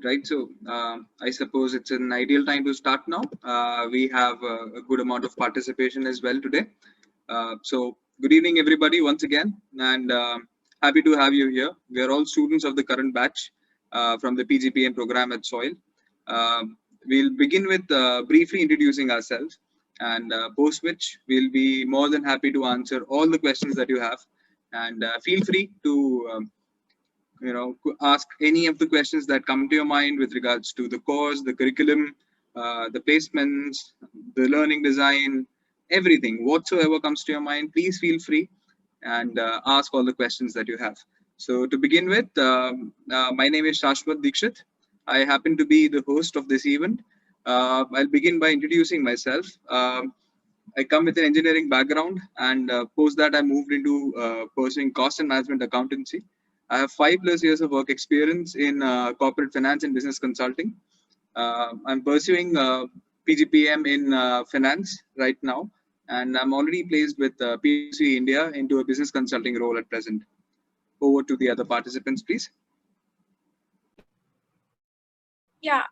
Right, so I suppose it's an ideal time to start now. We have a good amount of participation as well today. So good evening, everybody, once again, and happy to have you here. We are all students of the current batch from the PGPM program at SOIL. We'll begin with briefly introducing ourselves, and post which we'll be more than happy to answer all the questions that you have. And feel free to ask any of the questions that come to your mind with regards to the course, the curriculum, the placements, the learning design, everything whatsoever comes to your mind. Please feel free and ask all the questions that you have. So to begin with, my name is Shashwat Dikshit. I happen to be the host of this event. I'll begin by introducing myself. I come with an engineering background, and post that I moved into pursuing cost and management accountancy. I have 5+ years of work experience in corporate finance and business consulting. I'm pursuing PGPM in finance right now, and I'm already placed with PwC India into a business consulting role at present. Over to the other participants, please. Yeah,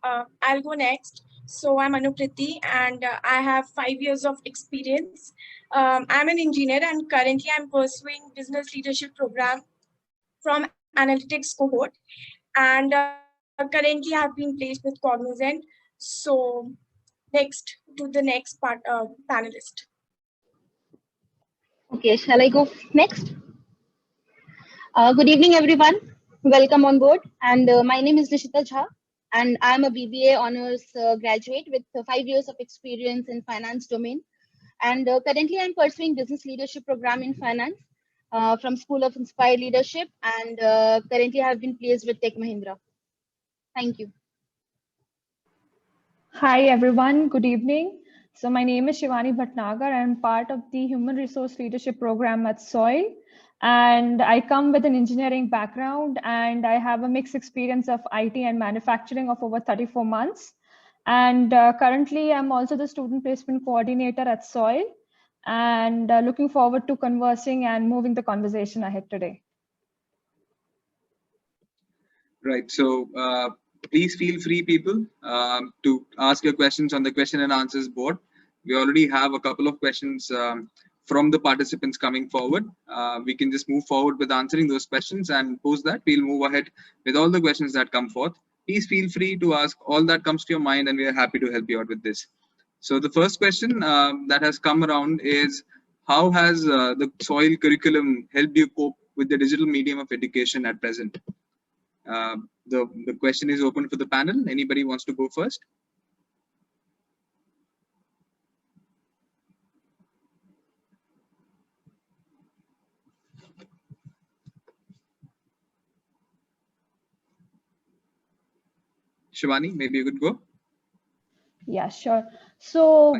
I'll go next. So I'm Anupriti, and I have 5 years of experience. I'm an engineer, and currently I'm pursuing business leadership program from analytics cohort. And currently I've been placed with Cognizant. So next to the next panelist. Okay, shall I go next? Good evening, everyone. Welcome on board. And my name is Nishita Jha, and I'm a BBA honors graduate with 5 years of experience in finance domain. And currently, I'm pursuing business leadership program in finance from School of Inspired Leadership. And currently, I have been placed with Tech Mahindra. Thank you. Hi, everyone. Good evening. So my name is Shivani Bhatnagar. I'm part of the Human Resource Leadership Program at SOIL. And I come with an engineering background, and I have a mixed experience of IT and manufacturing of over 34 months. And currently, I'm also the student placement coordinator at SOIL, and looking forward to conversing and moving the conversation ahead today. Right. So please feel free, people, to ask your questions on the question and answers board. We already have a couple of questions from the participants coming forward. We can just move forward with answering those questions, and post that we'll move ahead with all the questions that come forth. Please feel free to ask all that comes to your mind, and we are happy to help you out with this. So the first question that has come around is, how has the SOIL curriculum helped you cope with the digital medium of education at present? The question is open for the panel. Anybody wants to go first? Shivani, maybe you could go. Yeah, sure. So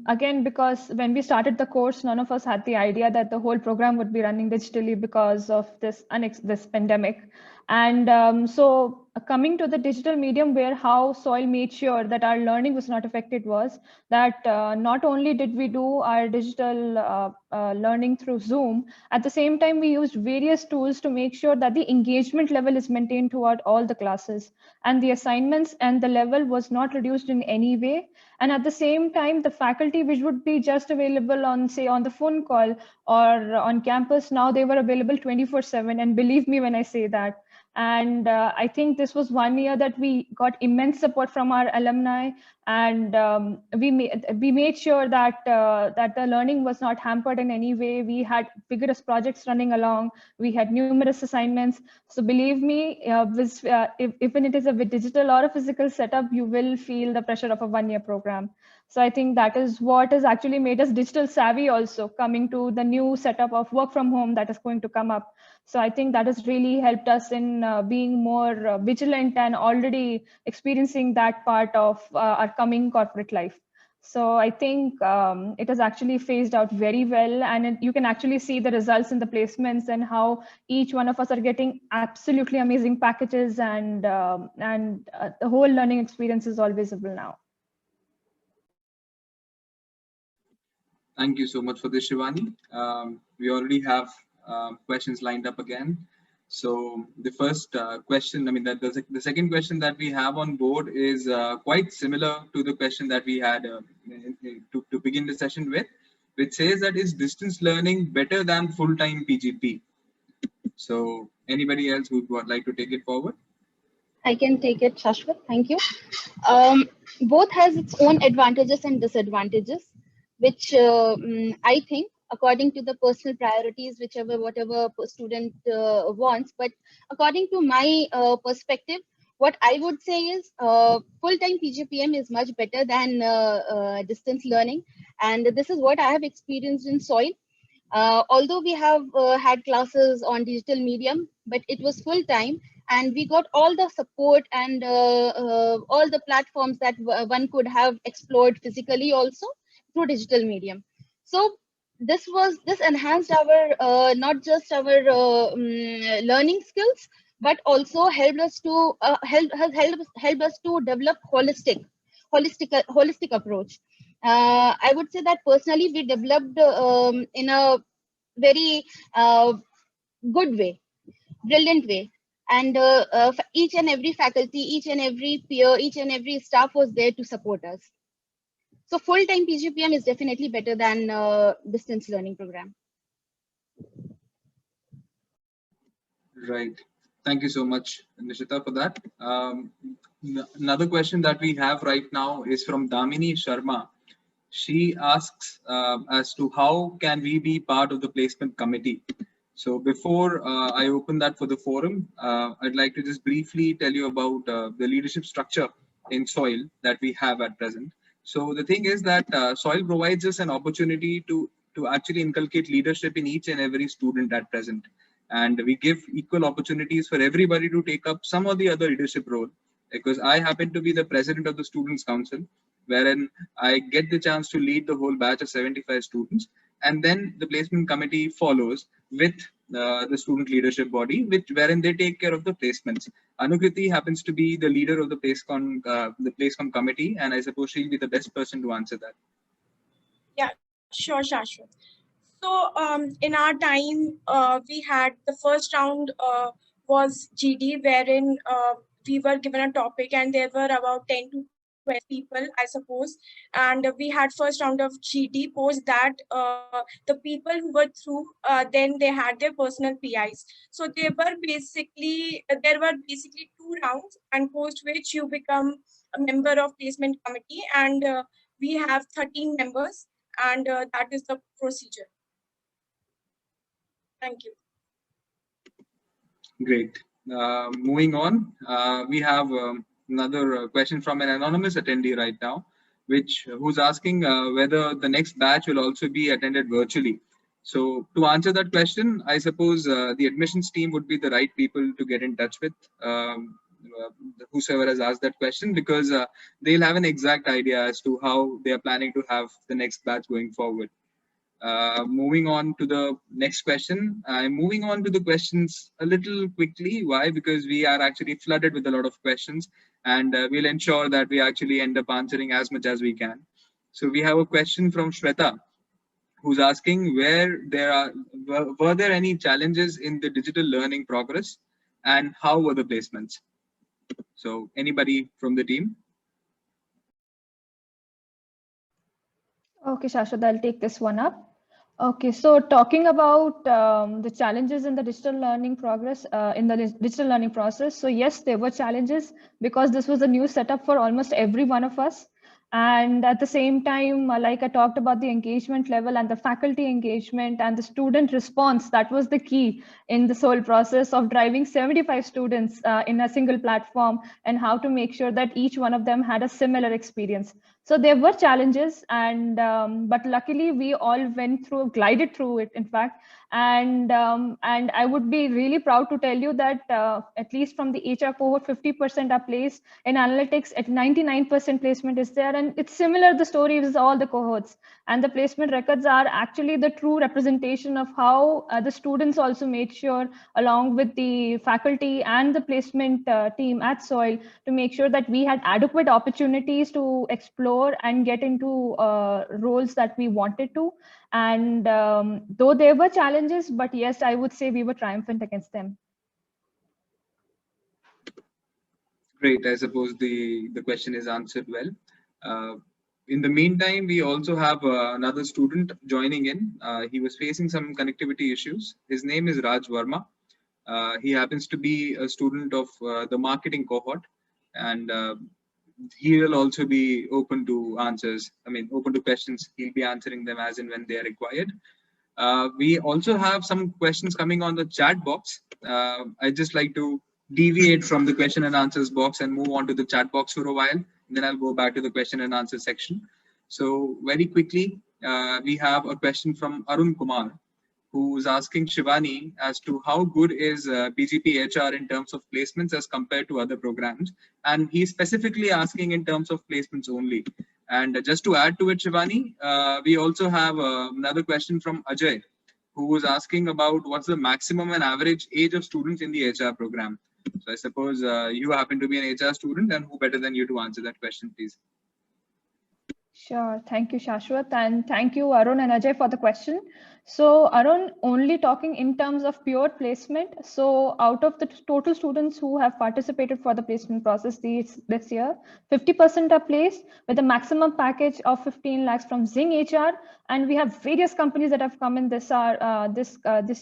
again, because when we started the course, none of us had the idea that the whole program would be running digitally because of this pandemic. And so coming to the digital medium, where how SOIL made sure that our learning was not affected was that not only did we do our digital learning through Zoom, at the same time, we used various tools to make sure that the engagement level is maintained throughout all the classes, and the assignments and the level was not reduced in any way. And at the same time, the faculty, which would be just available on, say, on the phone call or on campus, now they were available 24/7. And believe me when I say that. And I think this was 1 year that we got immense support from our alumni, and we made sure that that the learning was not hampered in any way. We had vigorous projects running along. We had numerous assignments. So believe me, even it is a digital or a physical setup, you will feel the pressure of a 1-year program. So I think that is what has actually made us digital savvy, also coming to the new setup of work from home that is going to come up. So I think that has really helped us in being more vigilant and already experiencing that part of our coming corporate life. So I think it has actually phased out very well, and you can actually see the results in the placements and how each one of us are getting absolutely amazing packages, and the whole learning experience is all visible now. Thank you so much for this, Shivani. We already have questions lined up again. So the first question, I mean, that the second question that we have on board is quite similar to the question that we had to begin the session with, which says that is distance learning better than full-time PGP? So anybody else who would like to take it forward? I can take it, Shashwat. Thank you. Both has its own advantages and disadvantages, which I think according to the personal priorities, whatever student wants. But according to my perspective, what I would say is full-time PGPM is much better than distance learning. And this is what I have experienced in SOIL. Although we have had classes on digital medium, but it was full time, and we got all the support and all the platforms that one could have explored physically also through digital medium. So this enhanced our not just our learning skills, but also helped us to helped us to develop holistic approach. I would say that personally we developed in a very good way, brilliant way. And each and every faculty, each and every peer, each and every staff was there to support us. So full-time PGPM is definitely better than distance learning program. Right. Thank you so much, Nishita, for that. Another question that we have right now is from Damini Sharma. She asks as to how can we be part of the placement committee? So before I open that for the forum, I'd like to just briefly tell you about the leadership structure in SOIL that we have at present. So the thing is that SOIL provides us an opportunity to actually inculcate leadership in each and every student at present. And we give equal opportunities for everybody to take up some or the other leadership role. Because I happen to be the president of the Students' Council, wherein I get the chance to lead the whole batch of 75 students. And then the placement committee follows with the student leadership body, wherein they take care of the placements. Anukriti happens to be the leader of the placecom committee, and I suppose she'll be the best person to answer that. Yeah, sure, Shashwat. So in our time, we had the first round was GD, wherein we were given a topic and there were about 10 to 12 people, I suppose. And we had first round of GD. Post that, the people who were through, then they had their personal PIs. So there were basically 2 rounds, and post which you become a member of placement committee. And we have 13 members, and that is the procedure. Thank you. Great. Moving on, we have another question from an anonymous attendee right now, who's asking whether the next batch will also be attended virtually. So to answer that question, I suppose the admissions team would be the right people to get in touch with, whosoever has asked that question, because they'll have an exact idea as to how they are planning to have the next batch going forward. Moving on to the next question. I'm moving on to the questions a little quickly. Why? Because we are actually flooded with a lot of questions, and we'll ensure that we actually end up answering as much as we can. So we have a question from Shweta, who's asking were there any challenges in the digital learning progress, and how were the placements? So anybody from the team? Okay, Shashwat, I'll take this one up. Okay, so talking about the challenges in the digital learning progress, in the digital learning process. So yes, there were challenges because this was a new setup for almost every one of us. And at the same time, like I talked about the engagement level and the faculty engagement and the student response, that was the key in this whole process of driving 75 students in a single platform, and how to make sure that each one of them had a similar experience. So there were challenges, and but luckily we all glided through it, in fact. And I would be really proud to tell you that at least from the HR cohort, 50% are placed in analytics, at 99% placement is there. And it's similar, the story is all the cohorts. And the placement records are actually the true representation of how the students also made sure, along with the faculty and the placement team at SOIL, to make sure that we had adequate opportunities to explore and get into roles that we wanted to. And though there were challenges, but yes, I would say we were triumphant against them. Great. I suppose the question is answered well. In the meantime, we also have another student joining in. He was facing some connectivity issues. His name is Raj Verma. He happens to be a student of the marketing cohort, and he will also be open to answers. I mean, open to questions. He'll be answering them as and when they are required. We also have some questions coming on the chat box. I'd just like to deviate from the question and answers box and move on to the chat box for a while. And then I'll go back to the question and answer section. So very quickly, we have a question from Arun Kumar, who's asking Shivani as to how good is BGP HR in terms of placements as compared to other programs. And he's specifically asking in terms of placements only. And just to add to it, Shivani, we also have another question from Ajay, who was asking about what's the maximum and average age of students in the HR program. So I suppose you happen to be an HR student, and who better than you to answer that question, please? Sure. Thank you, Shashwat. And thank you, Arun and Ajay, for the question. So Arun, only talking in terms of pure placement. So out of the total students who have participated for the placement process this year, 50% are placed with a maximum package of 15 lakhs from Zing HR. And we have various companies that have come in this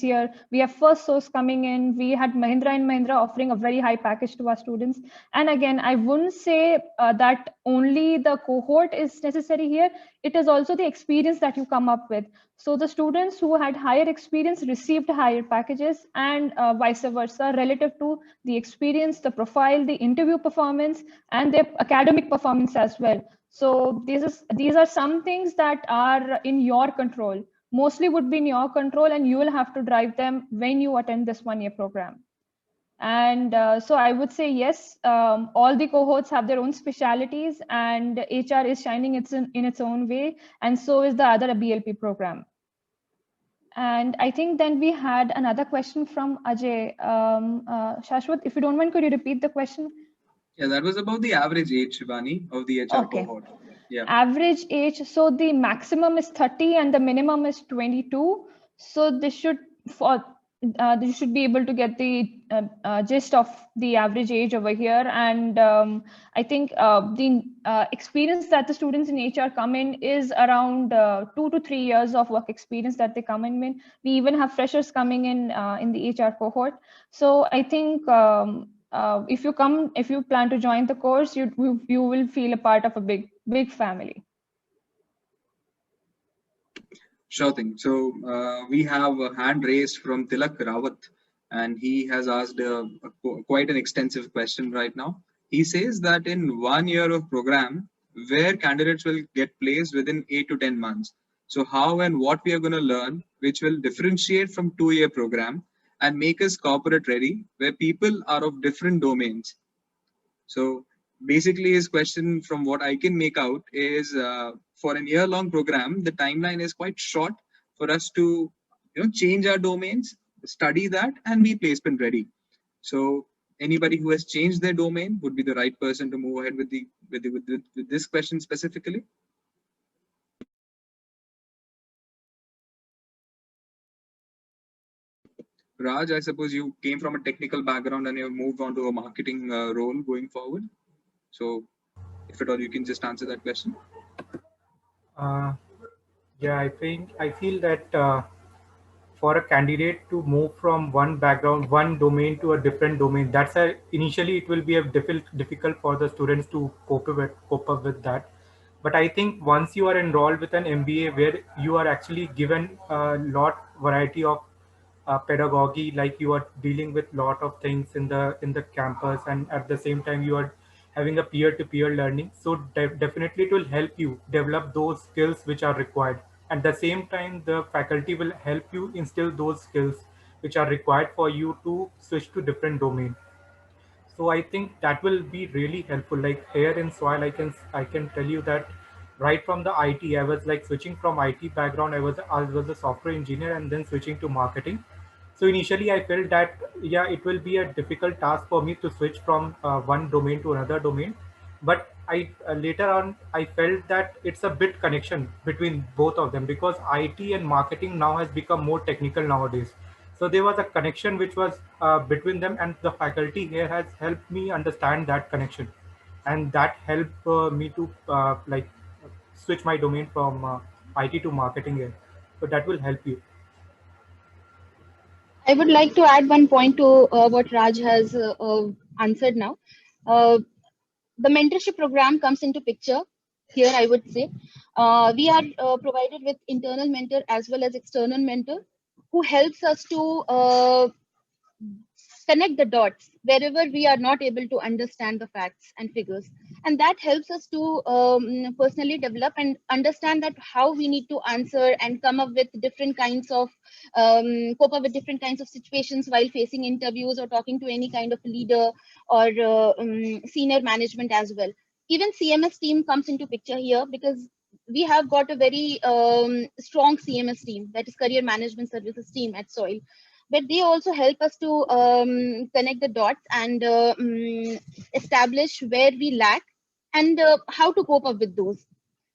year. We have First Source coming in. We had Mahindra & Mahindra offering a very high package to our students. And again, I wouldn't say that only the cohort is necessary here. It is also the experience that you come up with. So the students who had higher experience received higher packages, and vice versa relative to the experience, the profile, the interview performance, and their academic performance as well. So these are some things that are in your control, mostly would be in your control, and you will have to drive them when you attend this one-year program. And so I would say, yes, all the cohorts have their own specialities, and HR is shining in its own way. And so is the other BLP program. And I think then we had another question from Ajay. Shashwat, if you don't mind, could you repeat the question? Yeah, that was about the average age, Shivani, of the HR cohort. Yeah. Average age. So the maximum is 30 and the minimum is 22. So this should you should be able to get the gist of the average age over here. And I think the experience that the students in HR come in is around 2 to 3 years of work experience that they come in with. We even have freshers coming in the HR cohort. So I think if you plan to join the course, you will feel a part of a big family. Sure thing. So we have a hand raised from Tilak Rawat, and he has asked quite an extensive question right now. He says that in 1 year of program, where candidates will get placed within 8 to 10 months. So how and what we are going to learn, which will differentiate from 2-year program and make us corporate ready, where people are of different domains. So basically his question, from what I can make out, is for a year-long program, the timeline is quite short for us to change our domains, study that, and be placement ready. So anybody who has changed their domain would be the right person to move ahead with this question specifically. Raj, I suppose you came from a technical background and you have moved on to a marketing role going forward. So if at all you can just answer that question. Yeah, I feel that for a candidate to move from one background, one domain to a different domain, initially it will be a difficult for the students to cope up with that. But I think once you are enrolled with an MBA where you are actually given a lot variety of pedagogy, like you are dealing with lot of things in the campus, and at the same time you are having a peer-to-peer learning, so definitely it will help you develop those skills which are required. At the same time, the faculty will help you instill those skills which are required for you to switch to different domain. So I think that will be really helpful. Like here in SOIL, I can tell you that right from the IT, I was like switching from IT background. I was a software engineer and then switching to marketing. So initially I felt that, yeah, it will be a difficult task for me to switch from one domain to another domain. But later on, I felt that it's a bit connection between both of them, because IT and marketing now has become more technical nowadays. So there was a connection which was between them, and the faculty here has helped me understand that connection, and that helped me to like switch my domain from IT to marketing here. So that will help you. I would like to add one point to what Raj has answered now. Uh, the mentorship program comes into picture here, I would say. We are provided with internal mentor as well as external mentor who helps us to connect the dots wherever we are not able to understand the facts and figures, and that helps us to personally develop and understand that how we need to answer and come up with different kinds of cope up with different kinds of situations while facing interviews or talking to any kind of leader or senior management as well. Even CMS team comes into picture here because we have got a very strong CMS team, that is career management services team at SOIL, but they also help us to connect the dots and establish where we lack and how to cope up with those.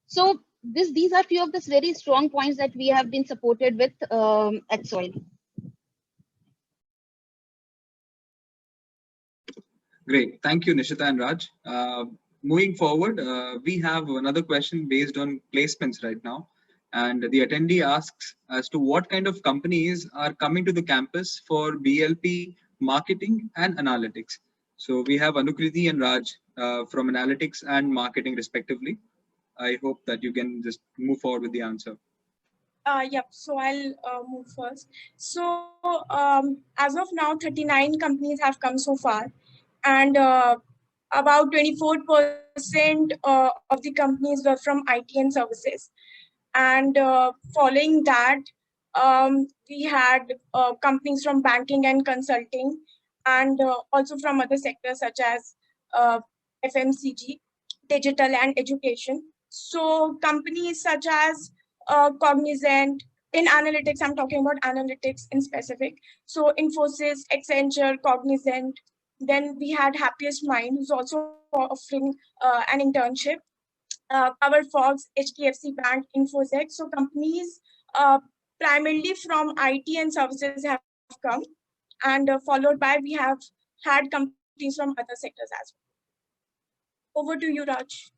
So these are few of the very strong points that we have been supported with at SOIL. Great. Thank you, Nishita and Raj. Moving forward, we have another question based on placements right now. And the attendee asks as to what kind of companies are coming to the campus for BLP, marketing, and analytics. So we have Anukriti and Raj from analytics and marketing respectively. I hope that you can just move forward with the answer. Yep, so I'll move first. So as of now, 39 companies have come so far, and about 24% of the companies were from IT and services. And following that, we had companies from banking and consulting, and also from other sectors such as FMCG, digital and education. So companies such as Cognizant, in analytics, I'm talking about analytics in specific. So Infosys, Accenture, Cognizant. Then we had Happiest Mind, who's also offering an internship. CoverFox, HDFC Bank, Infosec. So companies primarily from IT and services have come, and followed by we have had companies from other sectors as well. Over to you, Raj.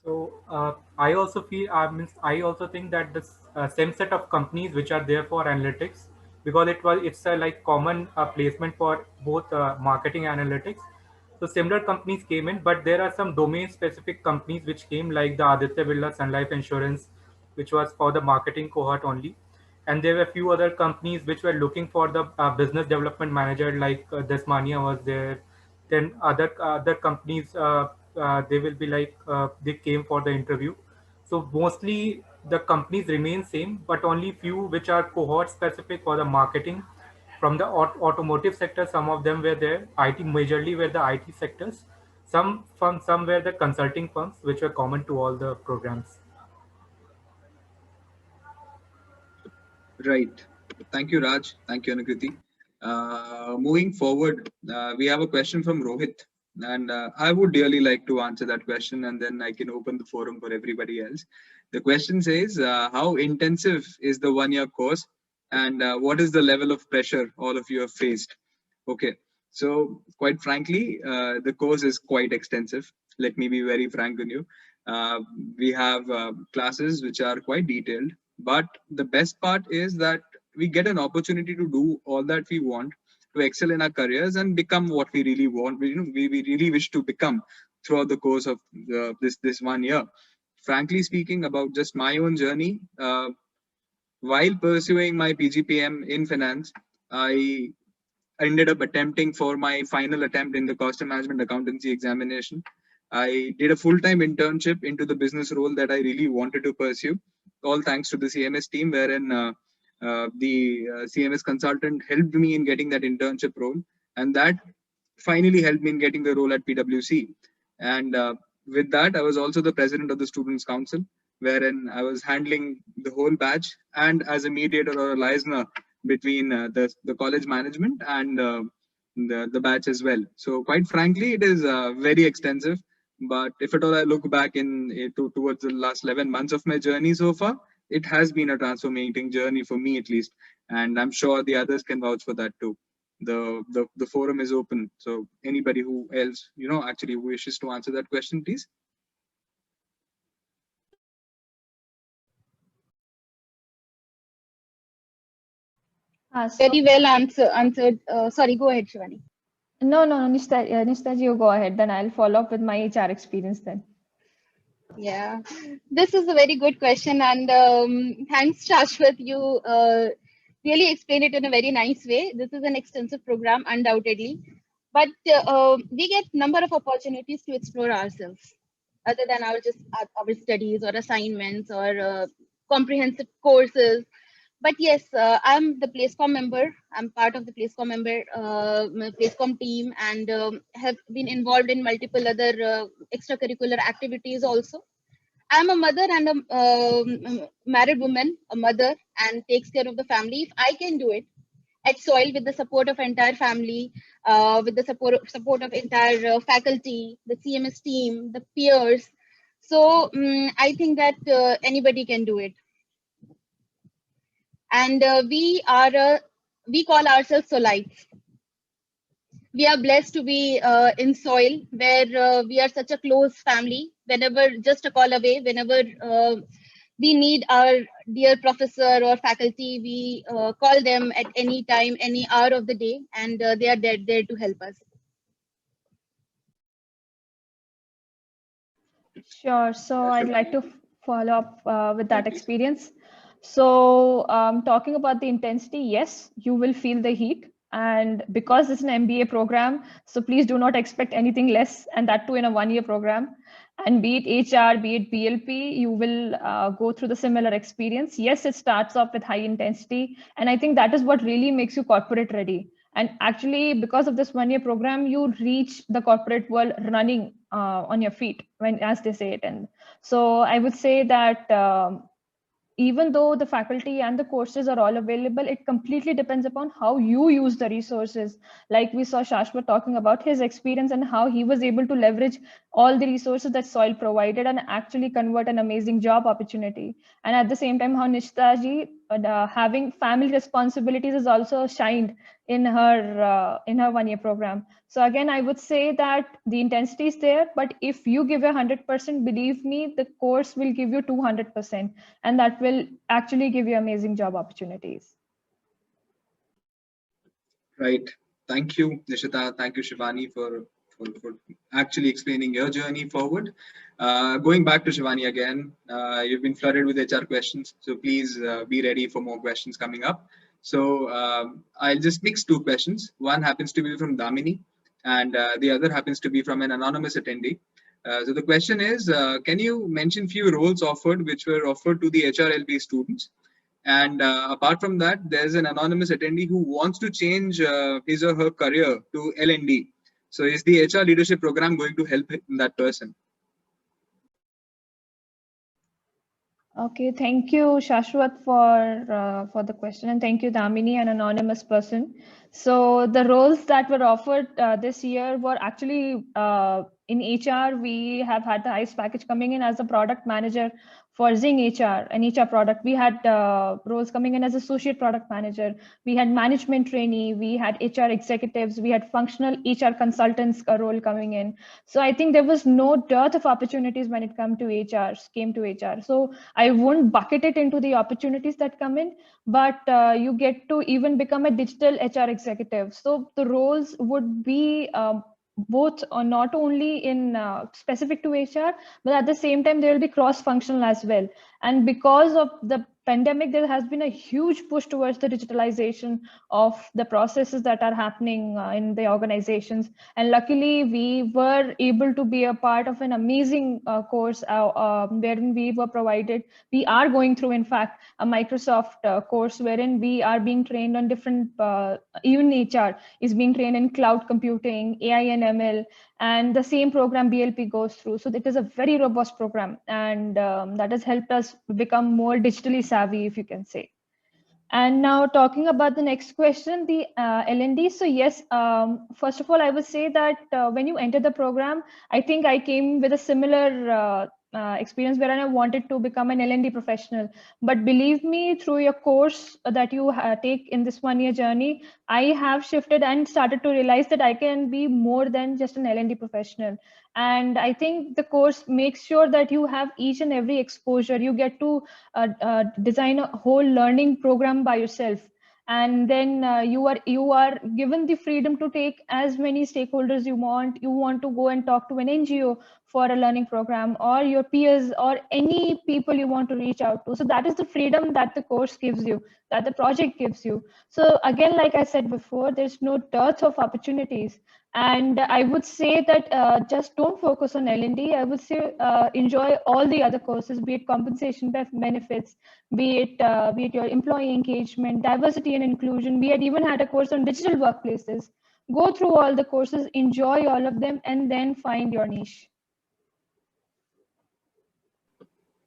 So I also feel, I also think that this same set of companies which are there for analytics, because it's a like common placement for both marketing and analytics. So similar companies came in, but there are some domain specific companies which came, like the Aditya Birla Sun Life Insurance, which was for the marketing cohort only. And there were a few other companies which were looking for the business development manager, like Desmania was there. Then other companies, they will be like they came for the interview. So mostly the companies remain same, but only few which are cohort specific for the marketing. From the automotive sector, some of them were there. IT majorly were the IT sectors. Some were the consulting firms, which were common to all the programs. Right. Thank you, Raj. Thank you, Anukriti. Moving forward, we have a question from Rohit, and I would really like to answer that question, and then I can open the forum for everybody else. The question says, how intensive is the 1 year course, and what is the level of pressure all of you have faced? Okay, so quite frankly, the course is quite extensive. Let me be very frank with you. We have classes which are quite detailed, but the best part is that we get an opportunity to do all that we want, to excel in our careers and become what we really want. We really wish to become throughout the course of this 1 year. Frankly speaking, about just my own journey, while pursuing my PGPM in finance, I ended up attempting for my final attempt in the cost and management accountancy examination. I did a full-time internship into the business role that I really wanted to pursue, all thanks to the CMS team, wherein the CMS consultant helped me in getting that internship role, and that finally helped me in getting the role at PwC. And with that, I was also the president of the Students' Council, wherein I was handling the whole batch and as a mediator or a liaison between the college management and the batch as well. So quite frankly, it is very extensive. But if at all I look back towards the last 11 months of my journey so far, it has been a transforming journey for me at least, and I'm sure the others can vouch for that too. The forum is open, so anybody who else actually wishes to answer that question, please. Very well answered. Sorry, go ahead, Shivani. No, Nishita, you go ahead. Then I'll follow up with my HR experience then. Yeah, this is a very good question, and thanks, Shashwat. You really explained it in a very nice way. This is an extensive program, undoubtedly, but we get number of opportunities to explore ourselves, other than our studies or assignments or comprehensive courses. But yes, I'm the PlaceCom member. I'm part of the PlaceCom team, and have been involved in multiple other extracurricular activities also. I'm a mother and a married woman, a mother, and takes care of the family. If I can do it at SOIL with the support of entire family, with the support of entire faculty, the CMS team, the peers, so I think that anybody can do it. And we call ourselves Solites. We are blessed to be in SOIL, where we are such a close family. Whenever, just a call away, whenever we need our dear professor or faculty, we call them at any time, any hour of the day, and they are there to help us. Sure. So I'd like to follow up with that experience. So talking about the intensity, yes, you will feel the heat. And because it's an MBA program, so please do not expect anything less, and that too in a one-year program. And be it HR, be it BLP, you will go through the similar experience. Yes, it starts off with high intensity. And I think that is what really makes you corporate ready. And actually, because of this one-year program, you reach the corporate world running on your feet, as they say it. And so I would say that even though the faculty and the courses are all available, it completely depends upon how you use the resources. Like we saw Shashwat talking about his experience and how he was able to leverage all the resources that SOIL provided and actually convert an amazing job opportunity. And at the same time, how Nishita ji, having family responsibilities is also shined in her one-year program. So again, I would say that the intensity is there, but if you give 100%, believe me, the course will give you 200%, and that will actually give you amazing job opportunities. Right. Thank you, Nishita. Thank you, Shivani, for actually explaining your journey forward. Going back to Shivani again, you've been flooded with HR questions, so please be ready for more questions coming up. So I'll just mix two questions. One happens to be from Damini, and the other happens to be from an anonymous attendee. So the question is, can you mention few roles offered which were offered to the HRLP students? And apart from that, there's an anonymous attendee who wants to change his or her career to L&D. So is the HR leadership program going to help that person? Okay, thank you, Shashwat, for the question, and thank you, Damini, an anonymous person. So the roles that were offered this year were actually in HR. We have had the highest package coming in as a product manager for Zing HR, an HR product. We had roles coming in as associate product manager. We had management trainee. We had HR executives. We had functional HR consultants role coming in. So I think there was no dearth of opportunities when it came to HR. So I won't bucket it into the opportunities that come in, but you get to even become a digital HR executive. So the roles would be both not only in specific to HR, but at the same time, there will be cross-functional as well. And because of the pandemic, there has been a huge push towards the digitalization of the processes that are happening in the organizations. And luckily, we were able to be a part of an amazing course wherein we were provided. We are going through, in fact, a Microsoft course wherein we are being trained on different, even HR is being trained in cloud computing, AI and ML, and the same program BLP goes through. So it is a very robust program, and that has helped us become more digitally savvy, if you can say. And now talking about the next question, the L&D. So yes, first of all, I would say that when you enter the program, I think I came with a similar experience wherein I wanted to become an L&D professional. But believe me, through your course that you take in this 1 year journey, I have shifted and started to realize that I can be more than just an L&D professional. And I think the course makes sure that you have each and every exposure. You get to design a whole learning program by yourself. And then you are given the freedom to take as many stakeholders you want. You want to go and talk to an NGO for a learning program, or your peers, or any people you want to reach out to. So that is the freedom that the course gives you, that the project gives you. So again, like I said before, there's no dearth of opportunities. And I would say that just don't focus on L&D. I would say enjoy all the other courses, be it compensation benefits, be it your employee engagement, diversity and inclusion. We had even had a course on digital workplaces. Go through all the courses, enjoy all of them, and then find your niche.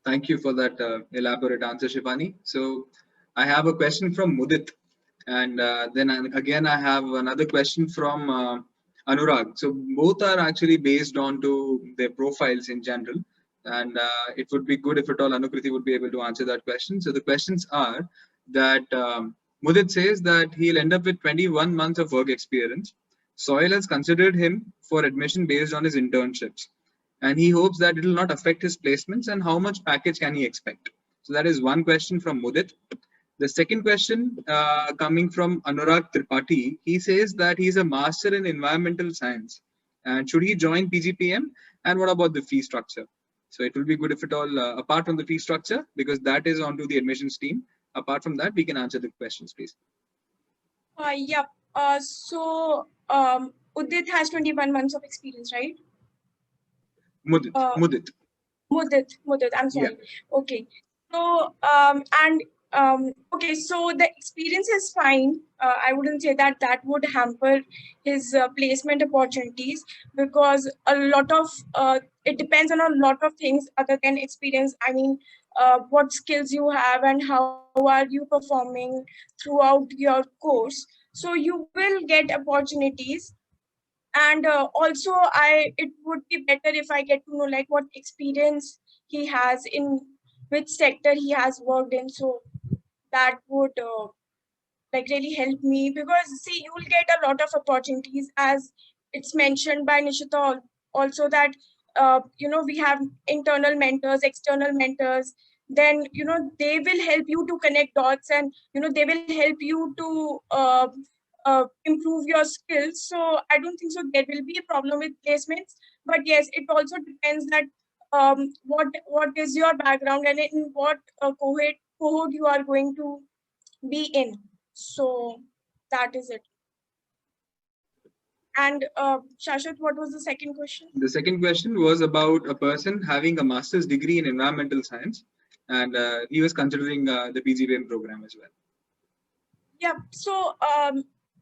Thank you for that elaborate answer, Shivani. So I have a question from Mudit, and then again I have another question from Anurag. So both are actually based on to their profiles in general, and it would be good if at all Anukriti would be able to answer that question. So the questions are that Mudit says that he'll end up with 21 months of work experience. Soil has considered him for admission based on his internships, and he hopes that it will not affect his placements, and how much package can he expect. So that is one question from Mudit. The second question coming from Anurag Tripathi, he says that he's a master in environmental science, and should he join PGPM, and what about the fee structure? So it will be good if at all, apart from the fee structure, because that is onto the admissions team. Apart from that, we can answer the questions, please. Yeah. So Udit has 21 months of experience, right? Mudit. Mudit, I'm sorry. Yeah. Okay. So, okay, so the experience is fine. I wouldn't say that that would hamper his placement opportunities, because a lot of, it depends on a lot of things other than experience. I mean, what skills you have and how are you performing throughout your course. So you will get opportunities. And also it would be better if I get to know like what experience he has, in which sector he has worked in. So that would like really help me, because see, you will get a lot of opportunities, as it's mentioned by Nishita also, that you know, we have internal mentors, external mentors. Then you know, they will help you to connect dots, and you know, they will help you to improve your skills. So I don't think so there will be a problem with placements. But yes, it also depends that what is your background, and in what cohort you are going to be in. So that is it. And Shashwat, what was the second question? The second question was about a person having a master's degree in environmental science, and he was considering the PGPM program as well. Yeah. So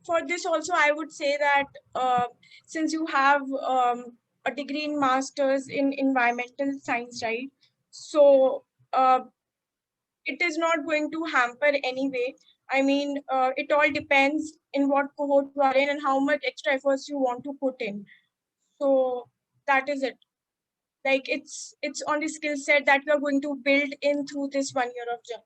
for this also, I would say that since you have a degree in master's in environmental science, right? So it is not going to hamper anyway. I mean, it all depends in what cohort you are in and how much extra efforts you want to put in. So that is it. Like it's on the skill set that you are going to build in through this 1 year of journey.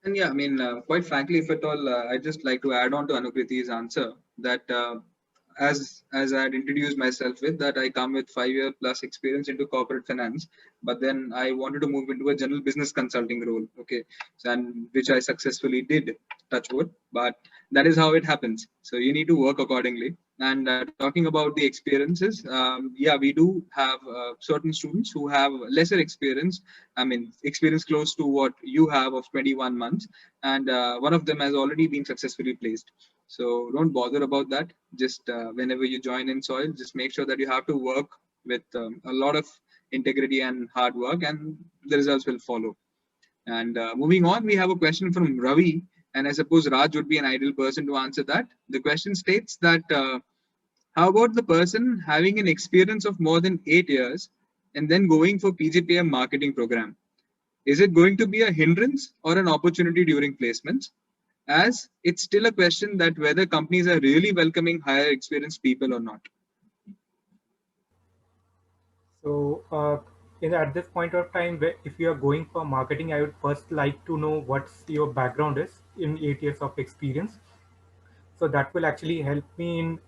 And yeah, I mean, quite frankly, if at all, I'd just like to add on to Anukriti's answer that as I had introduced myself with, that I come with 5-year plus experience into corporate finance, but then I wanted to move into a general business consulting role. Okay, so, and which I successfully did, touch wood, but that is how it happens. So you need to work accordingly. And talking about the experiences, yeah, we do have certain students who have lesser experience. I mean, experience close to what you have of 21 months. And one of them has already been successfully placed. So don't bother about that. Just whenever you join in Soil, just make sure that you have to work with a lot of integrity and hard work, and the results will follow. And moving on, we have a question from Ravi. And I suppose Raj would be an ideal person to answer that. The question states that, how about the person having an experience of more than 8 years and then going for PGPM marketing program? Is it going to be a hindrance or an opportunity during placements? As it's still a question that whether companies are really welcoming higher experienced people or not. So at this point of time, if you are going for marketing, I would first like to know what's your background is in 8 years of experience. So that will actually help me in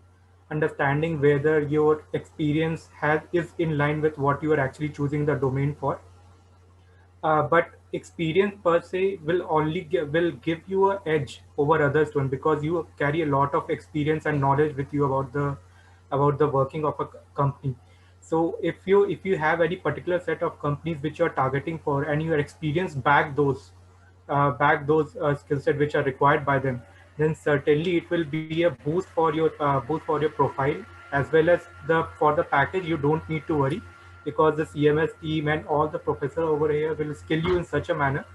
understanding whether your experience is in line with what you are actually choosing the domain for. But experience per se will give you a edge over other students because you carry a lot of experience and knowledge with you about the working of a company. So if you have any particular set of companies which you are targeting for and your experience back those skill set which are required by them, then certainly it will be a boost for your profile, as well as for the package. You don't need to worry because the CMS team and all the professor over here will skill you in such a manner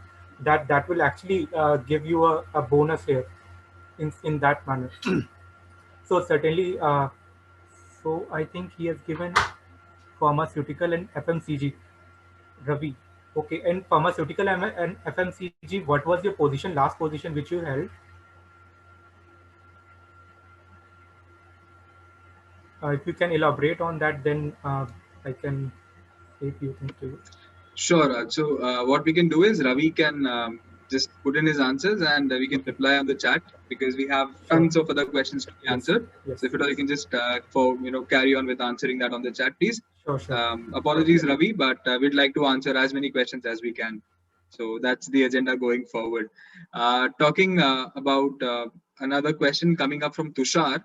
that will actually give you a bonus here in that manner. So certainly, so I think he has given pharmaceutical and FMCG. Ravi. Okay, and pharmaceutical and FMCG, what was your position, last position which you held? If you can elaborate on that, then I can say a few things to you. Sure. So what we can do is Ravi can just put in his answers and we can reply on the chat because we have Sure. tons of other questions to be Yes. answered. Yes. So if at all you can just carry on with answering that on the chat, please. Sure, sure. Apologies, Ravi, but we'd like to answer as many questions as we can. So that's the agenda going forward. Talking about another question coming up from Tushar.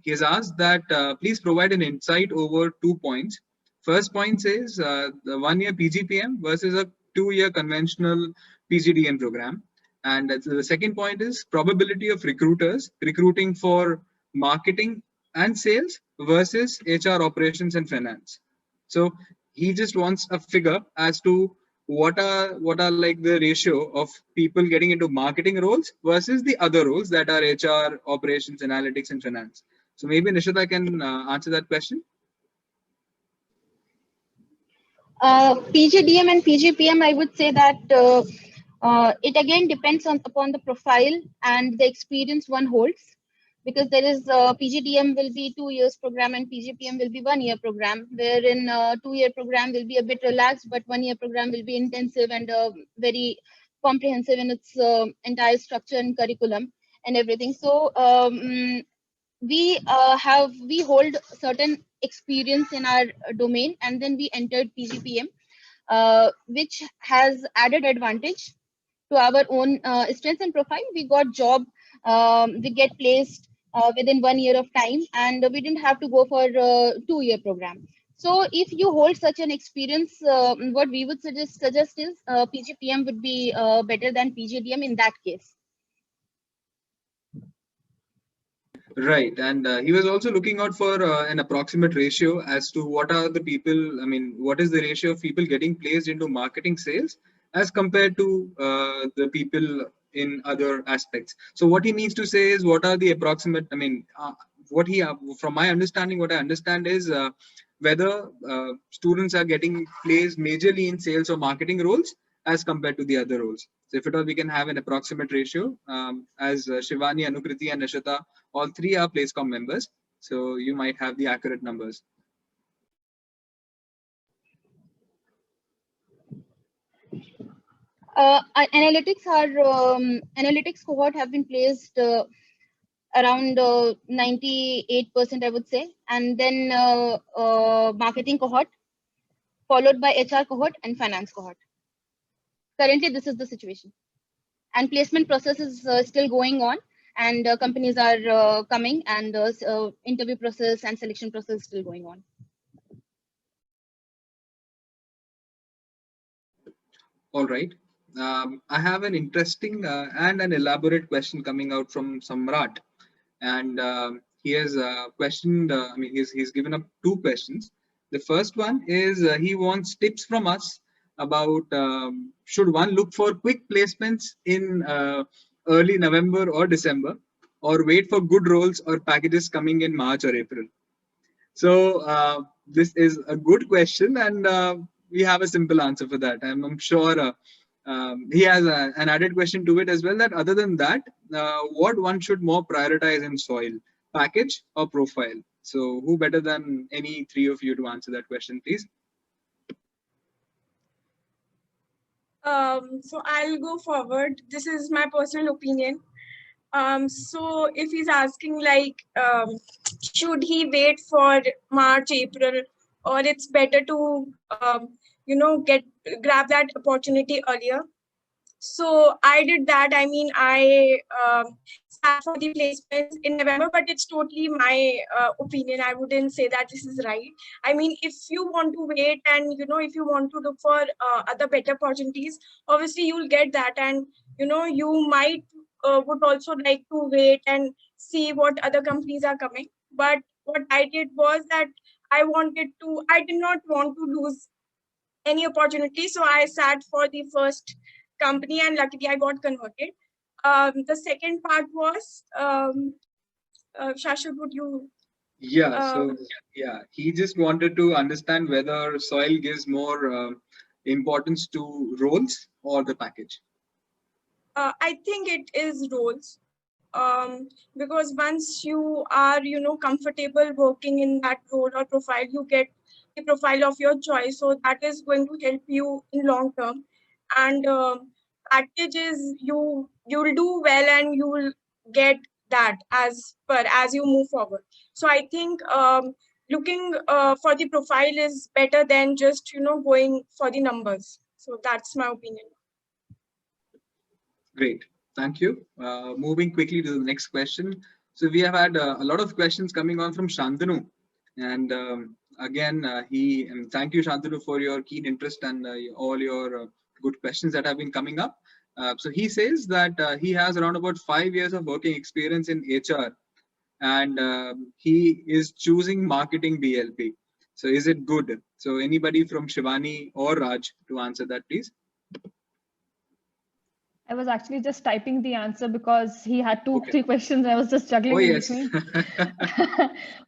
He has asked that please provide an insight over 2 points. First point says the 1-year PGPM versus a 2-year conventional PGDM program. And the second point is probability of recruiters recruiting for marketing and sales versus HR operations and finance. So he just wants a figure as to what are like the ratio of people getting into marketing roles versus the other roles that are HR, operations, analytics, and finance. So maybe Nishita can answer that question. PGDM and PGPM, I would say that it again depends upon the profile and the experience one holds, because there is PGDM will be 2 years program and PGPM will be 1-year program, wherein 2-year program will be a bit relaxed, but 1-year program will be intensive and very comprehensive in its entire structure and curriculum and everything. So we hold certain experience in our domain, and then we entered PGPM, which has added advantage to our own strength and profile. We got job, we get placed within 1 year of time, and we didn't have to go for a 2-year program. So if you hold such an experience, what we would suggest is PGPM would be better than PGDM in that case. Right, and he was also looking out for an approximate ratio as to what are the people, I mean, what is the ratio of people getting placed into marketing sales as compared to the people in other aspects. So what he means to say is what are the approximate, I mean, from my understanding, what I understand is whether students are getting placed majorly in sales or marketing roles as compared to the other roles. So if at all we can have an approximate ratio, as Shivani, Anukriti, and Nishita, all three are PlaceCom members, so you might have the accurate numbers. Analytics cohort have been placed around 98%, I would say, and then marketing cohort, followed by HR cohort and finance cohort. Currently, this is the situation, and placement process is still going on, and companies are coming, and interview process and selection process is still going on. All right. I have an interesting and an elaborate question coming out from Samrat, and he has questioned. I mean, he's given up 2 questions. The first one is he wants tips from us about should one look for quick placements in early November or December, or wait for good roles or packages coming in March or April. So this is a good question, and we have a simple answer for that. I'm sure he has an added question to it as well, that other than that, what one should more prioritize in soil, package or profile? So who better than any three of you to answer that question, please? So I'll go forward. This is my personal opinion. So if he's asking like, should he wait for March, April, or it's better to, grab that opportunity earlier? So I did that. I mean, I sat for the placements in November, but it's totally my opinion. I wouldn't say that this is right. I mean, if you want to wait and, if you want to look for other better opportunities, obviously you'll get that. And, you might would also like to wait and see what other companies are coming. But what I did was that I did not want to lose any opportunity. So I sat for the first company and luckily I got converted. The second part was, Shashwat, would you? So he just wanted to understand whether soil gives more importance to roles or the package. I think it is roles. Because once you are, comfortable working in that role or profile, you get the profile of your choice. So that is going to help you in long term. And package is you'll do well and you will get that as you move forward. So I think looking for the profile is better than just, going for the numbers. So that's my opinion. Great. Thank you. Moving quickly to the next question. So we have had a lot of questions coming on from Shantanu. And again, thank you, Shantanu, for your keen interest and all your good questions that have been coming up. So he says that he has around about 5 years of working experience in HR and he is choosing marketing BLP. So is it good? So anybody from Shivani or Raj to answer that, please? I was actually just typing the answer because he had three questions. I was just juggling in between.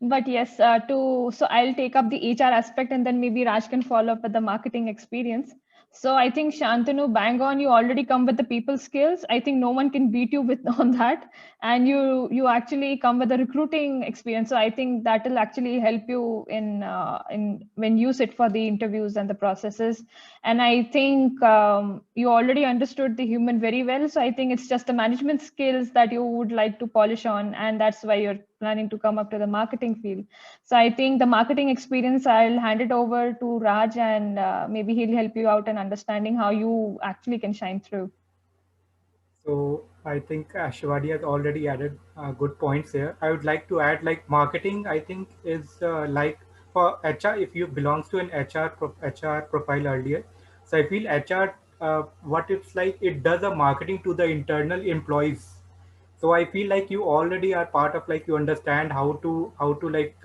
But yes, so I'll take up the HR aspect and then maybe Raj can follow up with the marketing experience. So I think Shantanu, bang on, you already come with the people skills. I think no one can beat you on that. And you actually come with the recruiting experience. So I think that will actually help you in when you sit for the interviews and the processes. And I think you already understood the human very well. So I think it's just the management skills that you would like to polish on. And that's why you're planning to come up to the marketing field. So I think the marketing experience, I'll hand it over to Raj and maybe he'll help you out in understanding how you actually can shine through. So I think Shivani has already added good points here. I would like to add like marketing, I think is like for HR, if you belongs to an HR profile earlier. So I feel HR, what it's like, it does a marketing to the internal employees. So I feel like you already are part of like you understand how to like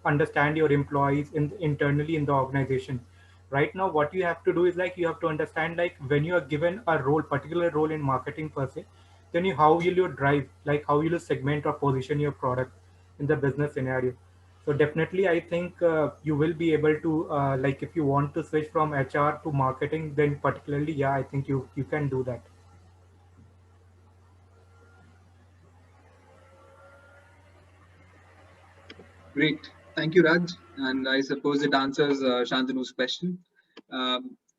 understand your employees internally in the organization. Right now what you have to do is like you have to understand like when you are given a particular role in marketing per se, then how will you drive, like how will you segment or position your product in the business scenario. So definitely I think you will be able to like if you want to switch from HR to marketing, then particularly I think you can do that. Great. Thank you, Raj. And I suppose it answers Shantanu's question.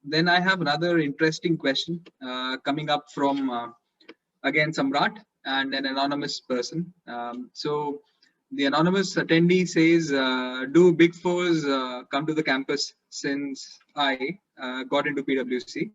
Then I have another interesting question coming up from, again, Samrat and an anonymous person. So the anonymous attendee says, do Big Fours come to the campus since I got into PwC?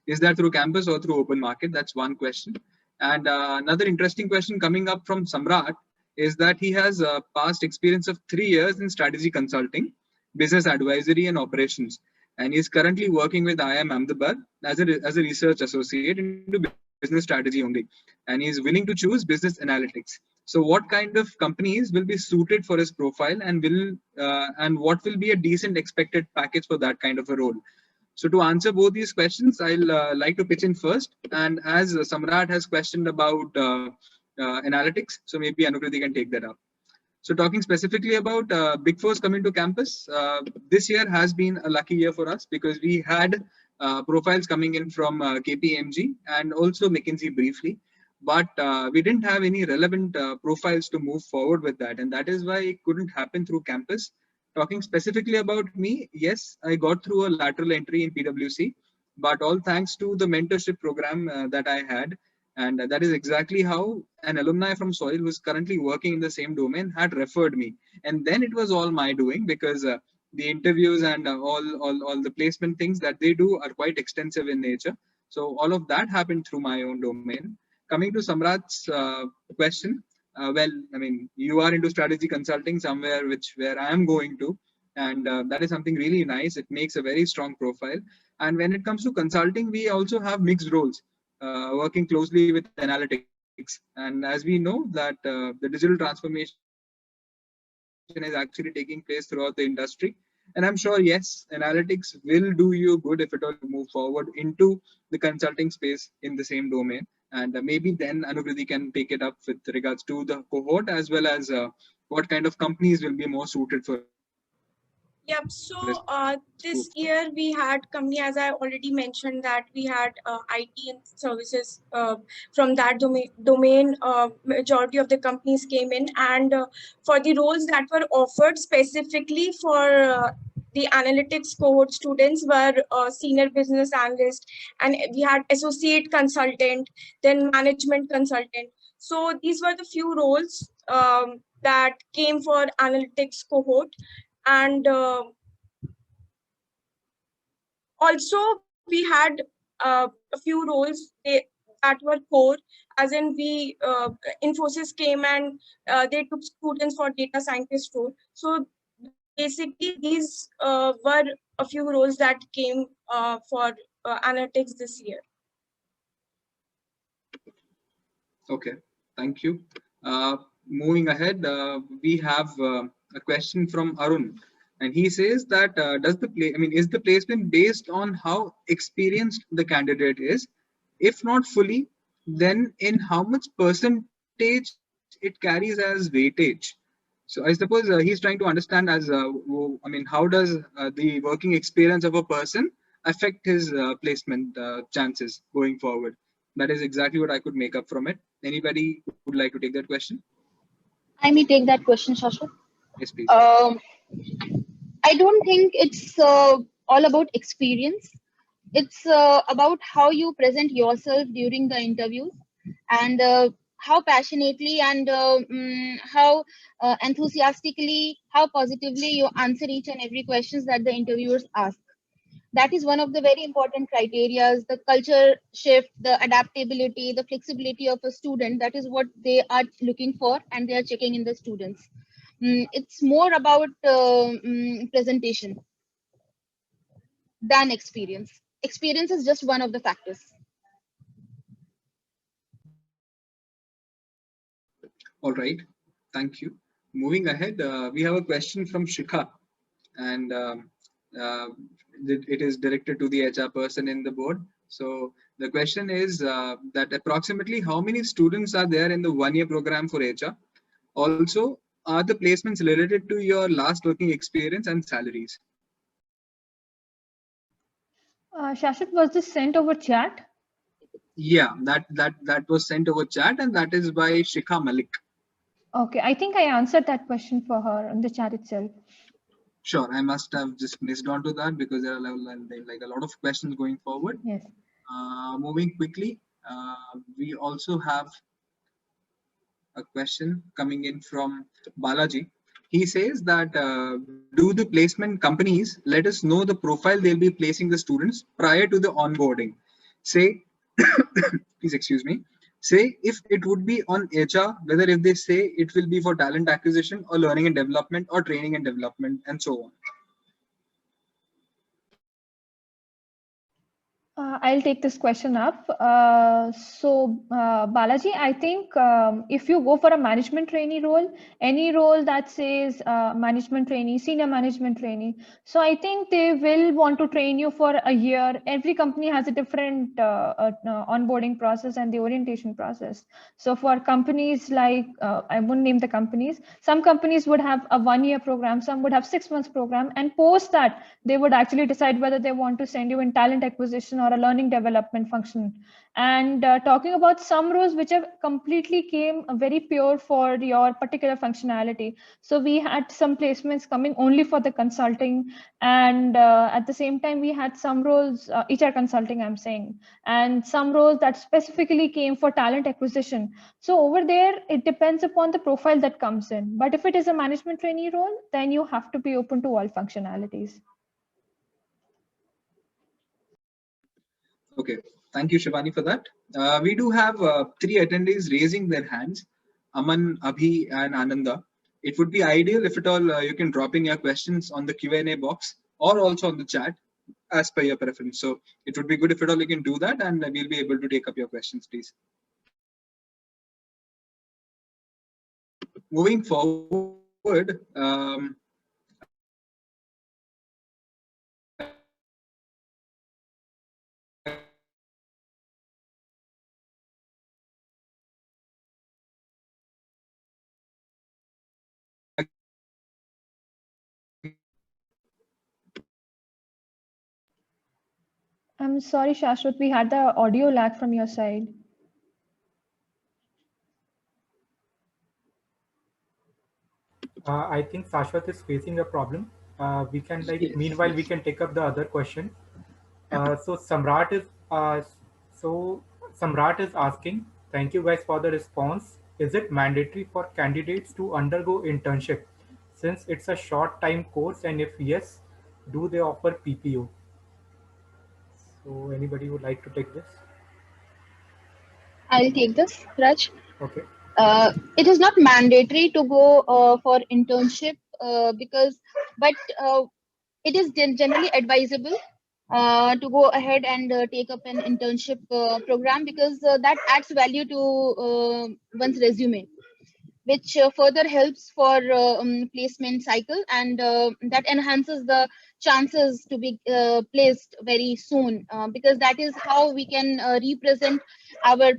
Is that through campus or through open market? That's one question. And another interesting question coming up from Samrat is that he has a past experience of 3 years in strategy consulting, business advisory and operations. And he's currently working with IIM Ahmedabad as a research associate into business strategy only. And he's willing to choose business analytics. So what kind of companies will be suited for his profile and what will be a decent expected package for that kind of a role? So to answer both these questions, I'll like to pitch in first. And as Samrat has questioned about analytics, so maybe Anukriti can take that up. So talking specifically about Big Fours coming to campus, this year has been a lucky year for us because we had profiles coming in from KPMG and also McKinsey briefly. but we didn't have any relevant profiles to move forward with that, and that is why it couldn't happen through campus. Talking specifically about me, yes, I got through a lateral entry in PwC, but all thanks to the mentorship program that I had. And that is exactly how an alumni from Soil who is currently working in the same domain had referred me. And then it was all my doing, because the interviews and all the placement things that they do are quite extensive in nature. So all of that happened through my own domain. Coming to Samrat's question, well, I mean, you are into strategy consulting somewhere, where I am going to, and that is something really nice. It makes a very strong profile. And when it comes to consulting, we also have mixed roles, working closely with analytics. And as we know that the digital transformation is actually taking place throughout the industry. And I'm sure, yes, analytics will do you good if it all move forward into the consulting space in the same domain. And maybe then Anupriti can take it up with regards to the cohort, as well as what kind of companies will be more suited for. Yep. So this year we had company, as I already mentioned, that we had IT and services from that domain. Majority of the companies came in, and for the roles that were offered specifically for the analytics cohort students were senior business analyst, and we had associate consultant, then management consultant. So these were the few roles that came for analytics cohort. And also we had a few roles that were core, as in we Infosys came and they took students for data scientist role. So basically these were a few roles that came for analytics this year. Okay, thank you. Moving ahead, we have a question from Arun, and he says that is the placement based on how experienced the candidate is? If not fully, then in how much percentage it carries as weightage? So I suppose he's trying to understand how does the working experience of a person affect his placement chances going forward? That is exactly what I could make up from it. Anybody would like to take that question? I may take that question, Shashwat. Yes, please. I don't think it's all about experience. It's about how you present yourself during the interviews, and how passionately and how enthusiastically, how positively you answer each and every questions that the interviewers ask. That is one of the very important criteria, the culture shift, the adaptability, the flexibility of a student. That is what they are looking for, and they are checking in the students. It's more about presentation than experience. Experience is just one of the factors. All right, thank you. Moving ahead, we have a question from Shikha, and it is directed to the HR person in the board. So the question is that approximately how many students are there in the one-year program for HR? Also, are the placements related to your last working experience and salaries? Shashwat, was this sent over chat? Yeah, that was sent over chat, and that is by Shikha Malik. Okay, I think I answered that question for her on the chat itself. Sure, I must have just missed on to that because there are like a lot of questions going forward. Yes. Moving quickly, we also have a question coming in from Balaji. He says that do the placement companies let us know the profile they'll be placing the students prior to the onboarding? Say, please excuse me. Say if it would be on HR, whether if they say it will be for talent acquisition or learning and development or training and development and so on. I'll take this question up. Balaji, I think if you go for a management trainee role, any role that says management trainee, senior management trainee, so I think they will want to train you for a year. Every company has a different onboarding process and the orientation process. So for companies like, I won't name the companies, some companies would have a 1-year program, some would have 6 months program, and post that, they would actually decide whether they want to send you in talent acquisition or a learning development function. And talking about some roles which have completely came very pure for your particular functionality. So we had some placements coming only for the consulting, and at the same time we had some roles, HR consulting I'm saying, and some roles that specifically came for talent acquisition. So over there, it depends upon the profile that comes in. But if it is a management trainee role, then you have to be open to all functionalities. Okay, thank you, Shivani, for that. We do have 3 attendees raising their hands, Aman, Abhi, and Ananda. It would be ideal if at all you can drop in your questions on the Q&A box or also on the chat as per your preference. So it would be good if at all you can do that, and we'll be able to take up your questions, please. Moving forward, I'm sorry, Shashwat, we had the audio lag from your side. I think Shashwat is facing a problem. We can Yes. meanwhile we can take up the other question. So Samrat is asking, thank you guys for the response. Is it mandatory for candidates to undergo internship since it's a short time course, and if yes, do they offer PPO? So anybody would like to take this? I'll take this, Raj. Okay. It is not mandatory to go for internship but it is generally advisable to go ahead and take up an internship program, because that adds value to one's resume, which further helps for placement cycle, and that enhances the chances to be placed very soon, because that is how we can represent our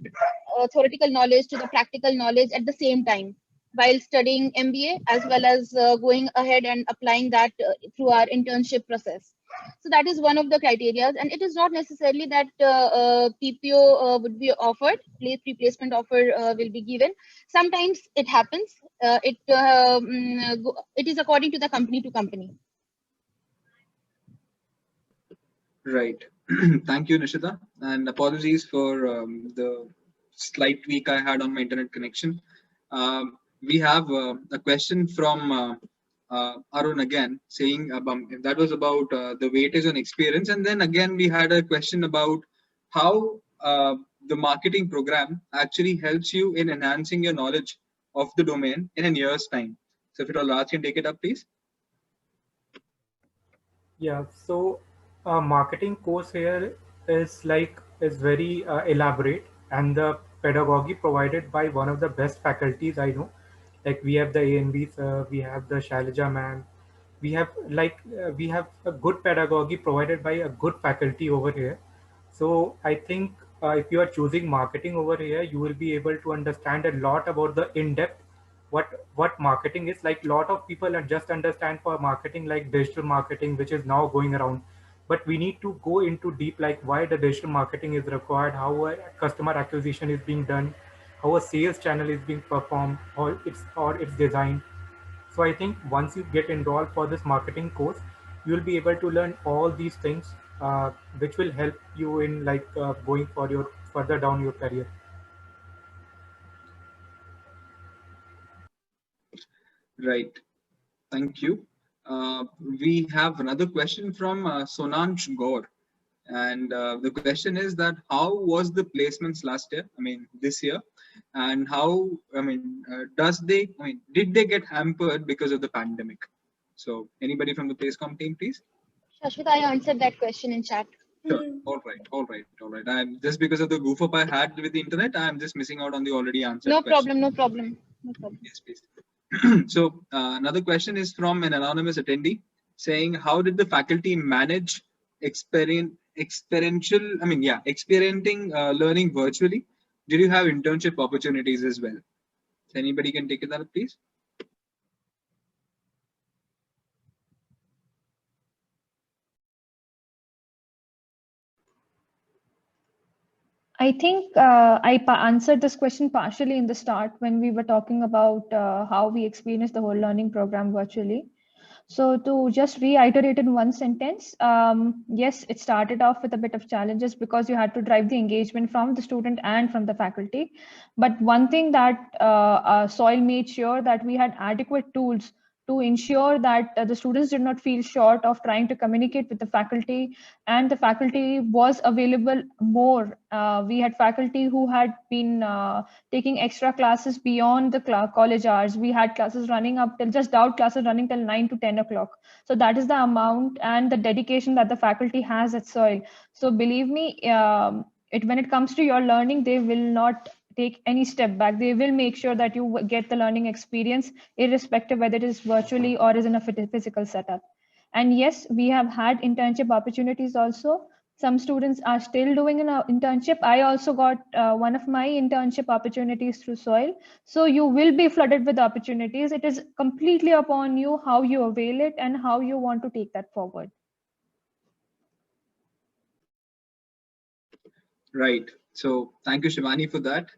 theoretical knowledge to the practical knowledge at the same time while studying MBA, as well as going ahead and applying that through our internship process. So that is one of the criteria, and it is not necessarily that PPO would be offered, pre-placement offer will be given. Sometimes it happens. It is according to the company to company. Right. Thank you, Nishita, and apologies for the slight tweak I had on my internet connection. We have a question from Arun again, saying that was about the weightage on experience, and then again we had a question about how the marketing program actually helps you in enhancing your knowledge of the domain in a year's time. So if it all, Raj can take it up, please. Yeah, so marketing course here is very elaborate, and the pedagogy provided by one of the best faculties I know. Like we have the ANBs, we have the Shailaja ma'am, we have a good pedagogy provided by a good faculty over here. So I think if you are choosing marketing over here, you will be able to understand a lot about the in-depth what marketing is. Like lot of people are just understand for marketing like digital marketing, which is now going around, but we need to go into deep, like why the digital marketing is required, how a customer acquisition is being done, how a sales channel is being performed, or it's designed. So I think once you get enrolled for this marketing course, you will be able to learn all these things, which will help you in going for your further down your career. Right. Thank you. We have another question from Sonansh Gaur. And the question is that how was the placements last year? I mean, this year, and how? I mean, did they get hampered because of the pandemic? So, anybody from the Placecom team, please. Shashwat, I answered that question in chat. Sure. All right. I'm just because of the goof up I had with the internet, I'm just missing out on the already answered. No question. problem. Yes, please. So another question is from an anonymous attendee saying, how did the faculty manage experiential learning virtually? Did you have internship opportunities as well? So anybody can take it up, please. I think answered this question partially in the start when we were talking about how we experienced the whole learning program virtually. So to just reiterate in one sentence, yes, it started off with a bit of challenges because you had to drive the engagement from the student and from the faculty. But one thing that SOIL made sure that we had adequate tools to ensure that the students did not feel short of trying to communicate with the faculty, and the faculty was available more. We had faculty who had been taking extra classes beyond the college hours. We had classes running up till just doubt classes running till 9 to 10 o'clock. So that is the amount and the dedication that the faculty has at SOIL. So believe me, when it comes to your learning, they will not take any step back. They will make sure that you get the learning experience, irrespective whether it is virtually or is in a physical setup. And yes, we have had internship opportunities also. Some students are still doing an internship. I also got one of my internship opportunities through SOIL. So you will be flooded with opportunities. It is completely upon you how you avail it and how you want to take that forward. Right. So thank you, Shivani, for that.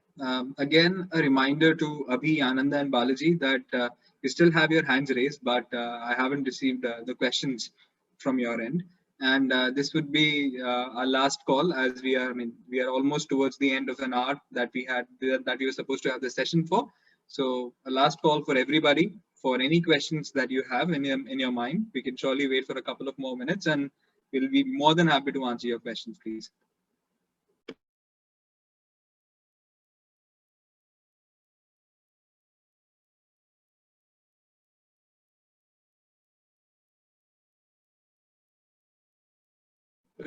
Again, a reminder to Abhi, Ananda, and Balaji that you still have your hands raised, but I haven't received the questions from your end. And this would be our last call, as we are. I mean, we are almost towards the end of an hour that we were supposed to have the session for. So a last call for everybody for any questions that you have in your mind. We can surely wait for a couple of more minutes, and we'll be more than happy to answer your questions, please.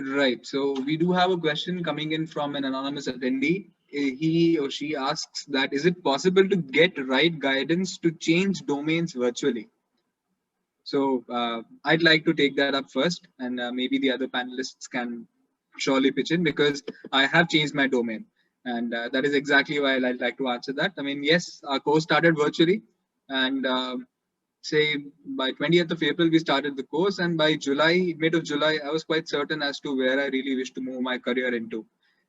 Right. So we do have a question coming in from an anonymous attendee. He or she asks that, is it possible to get right guidance to change domains virtually? So I'd like to take that up first, and maybe the other panelists can surely pitch in, because I have changed my domain. And that is exactly why I'd like to answer that. I mean, yes, our course started virtually, and say by 20th of April, we started the course, and by July, mid of July, I was quite certain as to where I really wish to move my career into.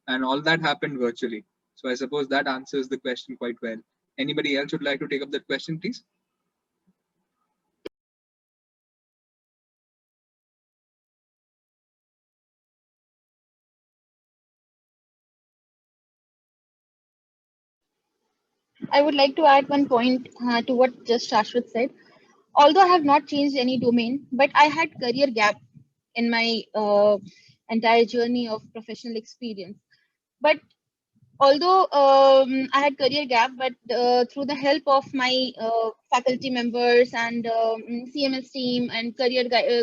And all that happened virtually. So I suppose that answers the question quite well. Anybody else would like to take up that question, please? I would like to add one point to what just Shashwat said. Although I have not changed any domain, but I had career gap in my entire journey of professional experience. But although I had career gap, but through the help of my faculty members and CMS team and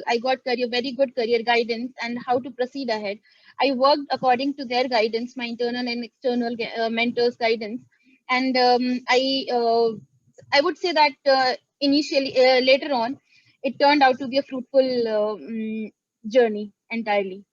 I got very good career guidance and how to proceed ahead. I worked according to their guidance, my internal and external mentors' guidance, and I would say that initially, later on, it turned out to be a fruitful journey entirely.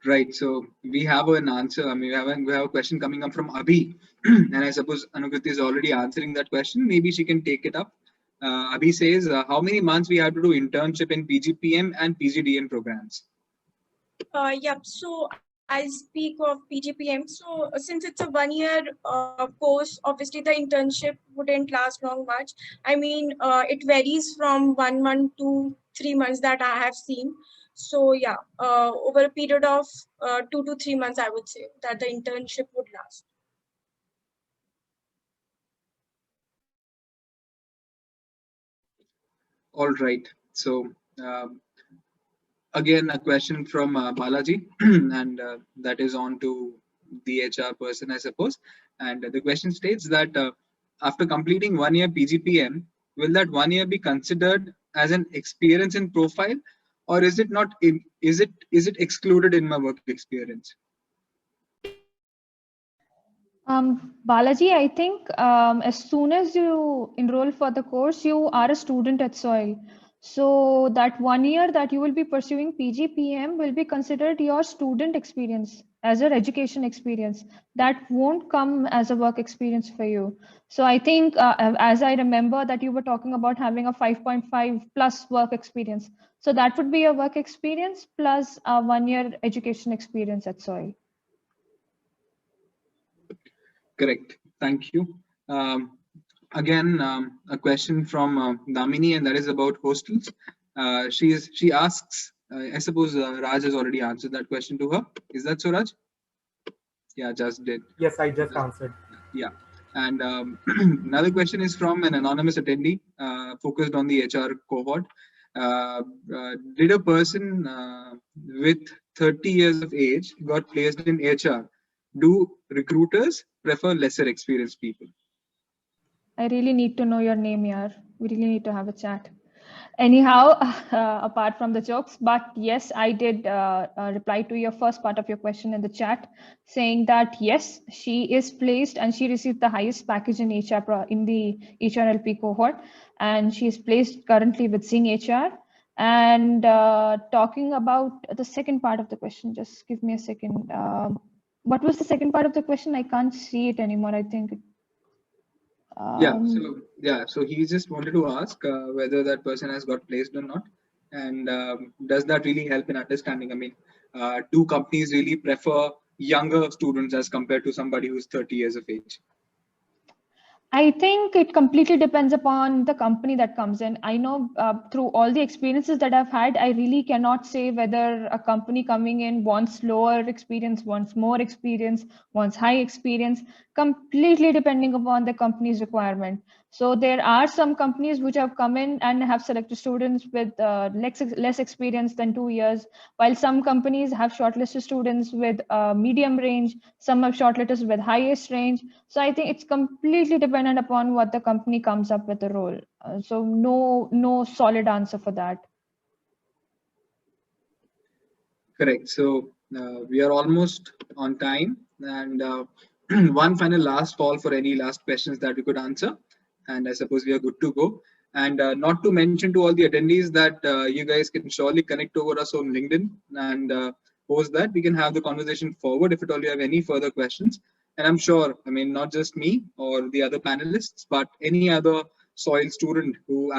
Right. So we have an answer. I mean, we have a question coming up from Abhi, and I suppose Anukriti is already answering that question. Maybe she can take it up. Abhi says, how many months we have to do internship in PGPM and PGDM programs? Yep. So I'll speak of PGPM. So since it's a 1-year course, obviously the internship wouldn't last long much. I mean, it varies from 1 month to 3 months that I have seen. So yeah, over a period of 2 to 3 months, I would say that the internship would last. All right. So again, a question from Balaji, and that is on to the HR person, I suppose. And the question states that after completing 1 year PGPM, will that 1 year be considered as an experience in profile, or is it not? Is it excluded in my work experience? Balaji, I think as soon as you enroll for the course, you are a student at SOIL. So that 1 year that you will be pursuing PGPM will be considered your student experience. as your education experience. That won't come as a work experience for you. So I think, as I remember that you were talking about having a 5.5 plus work experience. So that would be a work experience plus a 1 year education experience at SOIL. Correct. Thank you. Again, a question from Damini, and that is about hostels. She asks, I suppose Raj has already answered that question to her. Is that so, Raj? Yeah, just did. Yes, I just answered. Yeah. And another question is from an anonymous attendee focused on the HR cohort. Did a person with 30 years of age got placed in HR? Do recruiters prefer lesser experienced people? I really need to know your name here. We really need to have a chat. Anyhow, apart from the jokes, but yes, I did reply to your first part of your question in the chat, saying that yes, she is placed and she received the highest package in HR in the HRLP cohort, and she is placed currently with Zing HR. And talking about the second part of the question, just give me a second. What was the second part of the question? I can't see it anymore. I think. So he just wanted to ask whether that person has got placed or not, and does that really help in understanding? I mean, do companies really prefer younger students as compared to somebody who's 30 years of age? I think it completely depends upon the company that comes in. I know through all the experiences that I've had, I really cannot say whether a company coming in wants lower experience, wants more experience, wants high experience, completely depending upon the company's requirement. So there are some companies which have come in and have selected students with less experience than 2 years, while some companies have shortlisted students with medium range, some have shortlisted with highest range. So I think it's completely dependent upon what the company comes up with the role. So no solid answer for that. Correct. So we are almost on time, and one final last call for any last questions that we could answer. And I suppose we are good to go. And not to mention to all the attendees that you guys can surely connect over us on LinkedIn, and post that we can have the conversation forward if at all you have any further questions. And I'm sure, I mean, not just me or the other panelists, but any other SOIL student who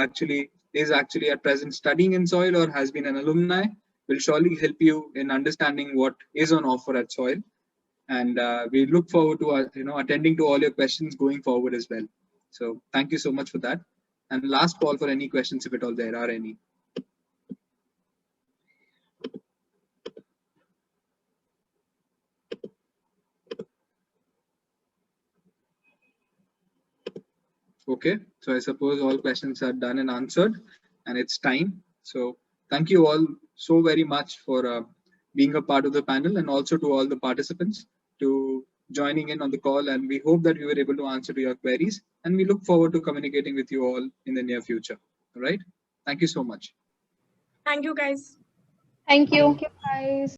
is actually at present studying in SOIL or has been an alumni will surely help you in understanding what is on offer at SOIL. And we look forward to attending to all your questions going forward as well. So thank you so much for that. And last call for any questions, if at all there are any. Okay, so I suppose all questions are done and answered, and it's time. So thank you all so very much for being a part of the panel, and also to all the participants to joining in on the call. And we hope that we were able to answer to your queries, and we look forward to communicating with you all in the near future. All right. Thank you so much. Thank you, guys. Thank you. Thank you, guys.